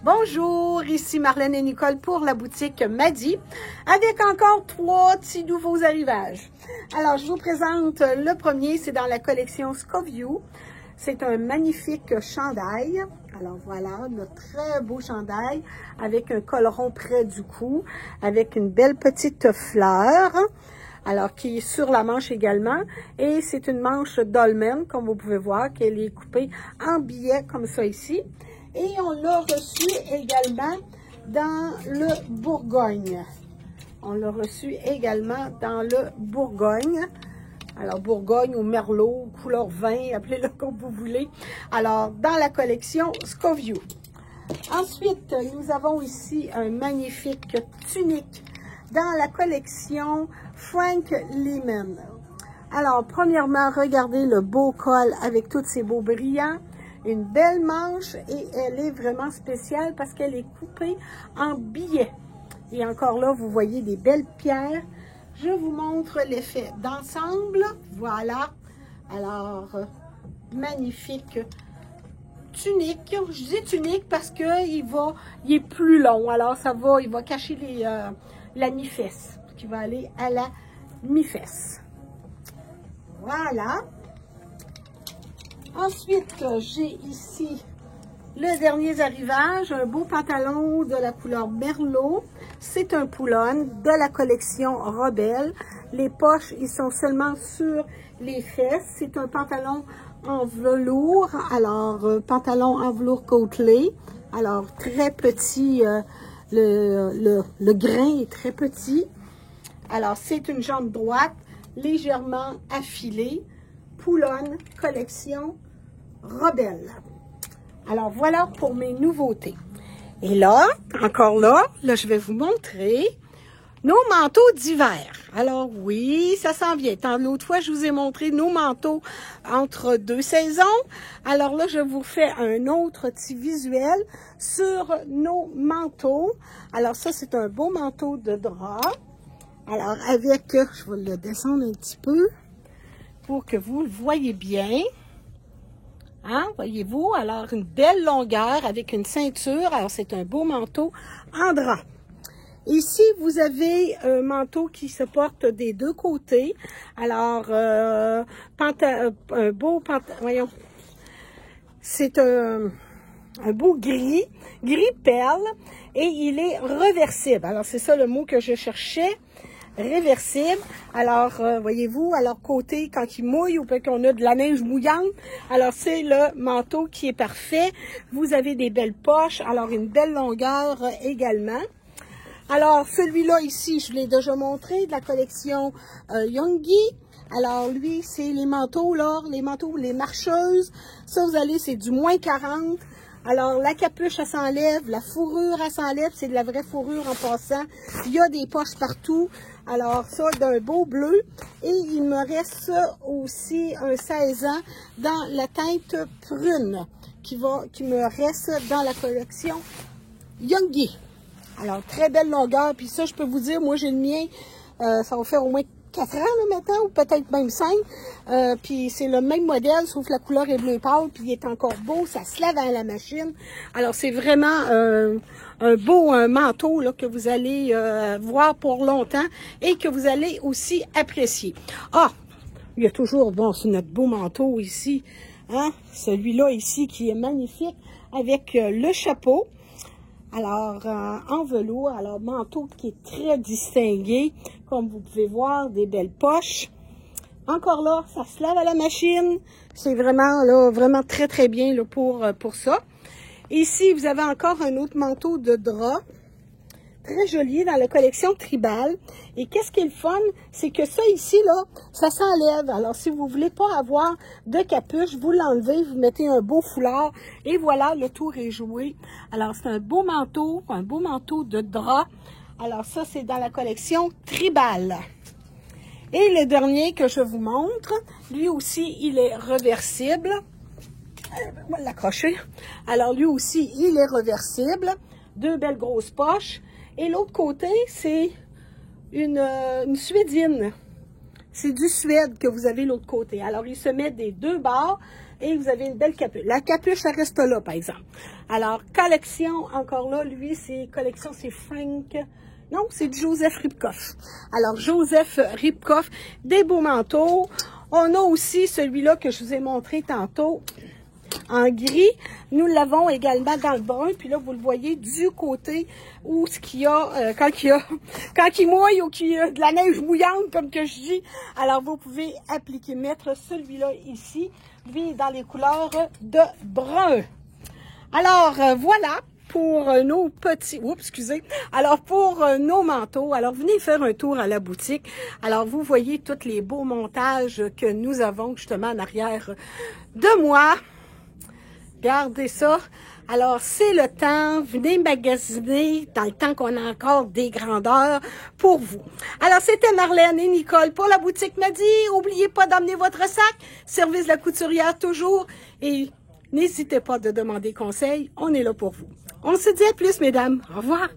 Bonjour, ici Marlène et Nicole pour la boutique Madi, avec encore 3 petits nouveaux arrivages. Alors, je vous présente le premier, c'est dans la collection Scoview. C'est un magnifique chandail. Alors voilà, le très beau chandail avec un coloron près du cou, avec une belle petite fleur. Alors, qui est sur la manche également. Et c'est une manche dolmen, comme vous pouvez voir, qu'elle est coupée en billets comme ça ici. Et on l'a reçu également dans le Bourgogne. On l'a reçu également dans le Bourgogne. Alors, Bourgogne ou Merlot, couleur vin, appelez-le comme vous voulez. Alors, dans la collection Scoview. Ensuite, nous avons ici un magnifique tunique dans la collection Frank Lehman. Alors, premièrement, regardez le beau col avec tous ces beaux brillants. Une belle manche et elle est vraiment spéciale parce qu'elle est coupée en billets. Et encore là, vous voyez des belles pierres. Je vous montre l'effet d'ensemble. Voilà. Alors, magnifique tunique. Je dis tunique parce qu'il est plus long. Alors, il va cacher la mi-fesse, qui va aller à la mi-fesse. Voilà. Ensuite, j'ai ici le dernier arrivage, un beau pantalon de la couleur Merlot. C'est un pull-on de la collection Rebelle. Les poches, ils sont seulement sur les fesses. C'est un pantalon en velours. Alors, pantalon en velours côtelé. Alors, très petit, le grain est très petit. Alors, c'est une jambe droite, légèrement affilée. Pull-on, collection Rebelle. Alors, voilà pour mes nouveautés. Et là, encore là, je vais vous montrer nos manteaux d'hiver. Alors, oui, ça s'en vient. Tant l'autre fois, je vous ai montré nos manteaux entre 2 saisons. Alors là, je vous fais un autre petit visuel sur nos manteaux. Alors, ça, c'est un beau manteau de drap. Alors, avec, je vais le descendre un petit peu pour que vous le voyez bien. Hein, voyez-vous? Alors, une belle longueur avec une ceinture. Alors, c'est un beau manteau en drap. Ici, vous avez un manteau qui se porte des deux côtés. Alors, un beau pantalon, voyons, c'est un beau gris perle, et il est réversible. Alors, c'est ça le mot que je cherchais. Réversible. Alors, voyez-vous, alors côté, quand il mouille ou qu'on a de la neige mouillante, alors c'est le manteau qui est parfait. Vous avez des belles poches, alors une belle longueur également. Alors, celui-là ici, je vous l'ai déjà montré, de la collection Youngie. Alors, lui, c'est les manteaux, là, les marcheuses. Ça, vous allez, c'est du moins 40. Alors, la capuche, elle s'enlève, la fourrure, elle s'enlève, c'est de la vraie fourrure en passant. Il y a des poches partout. Alors, ça, d'un beau bleu. Et il me reste aussi un 16 ans dans la teinte prune qui me reste dans la collection Youngie. Alors, très belle longueur. Puis ça, je peux vous dire, moi, j'ai le mien, ça va faire au moins 4 ans, là, maintenant, ou peut-être même 5. Puis c'est le même modèle, sauf la couleur est bleu pâle, puis il est encore beau, ça se lave à la machine. Alors, c'est vraiment un beau manteau là, que vous allez voir pour longtemps et que vous allez aussi apprécier. Ah, il y a toujours, bon, c'est notre beau manteau ici, hein, celui-là ici qui est magnifique avec le chapeau. Alors, en velours, alors manteau qui est très distingué, comme vous pouvez voir, des belles poches. Encore là, ça se lave à la machine. C'est vraiment, là, vraiment très, très bien là, pour ça. Ici, vous avez encore un autre manteau de drap, très joli dans la collection Tribal. Et qu'est-ce qui est le fun, c'est que ça ici, là, ça s'enlève. Alors, si vous voulez pas avoir de capuche, vous l'enlevez, vous mettez un beau foulard et voilà, le tour est joué. Alors, c'est un beau manteau de drap. Alors, ça, c'est dans la collection Tribal. Et le dernier que je vous montre, lui aussi, il est réversible. On va l'accrocher. Alors, lui aussi, il est réversible. 2 belles grosses poches. Et l'autre côté, c'est une suédine. C'est du suède que vous avez l'autre côté. Alors, il se met des 2 bords. Et vous avez une belle capuche. La capuche, ça reste là, par exemple. Alors, collection, encore là, lui, c'est collection, c'est Frank... Non, c'est Joseph Ribkoff. Alors, Joseph Ribkoff, des beaux manteaux. On a aussi celui-là que je vous ai montré tantôt, en gris. Nous l'avons également dans le brun. Puis là, vous le voyez du côté où ce qu'il y a, quand il mouille ou qu'il y a de la neige mouillante, comme que je dis. Alors, vous pouvez appliquer, mettre celui-là ici. Lui, dans les couleurs de brun. Alors, voilà pour nos petits... Oups, excusez. Alors, pour nos manteaux, alors venez faire un tour à la boutique. Alors, vous voyez tous les beaux montages que nous avons justement en arrière de moi. Regardez ça. Alors, c'est le temps. Venez magasiner dans le temps qu'on a encore des grandeurs pour vous. Alors, c'était Marlène et Nicole pour la boutique Madi. N'oubliez pas d'emmener votre sac. Service de la couturière toujours. Et n'hésitez pas de demander conseil. On est là pour vous. On se dit à plus, mesdames. Au revoir.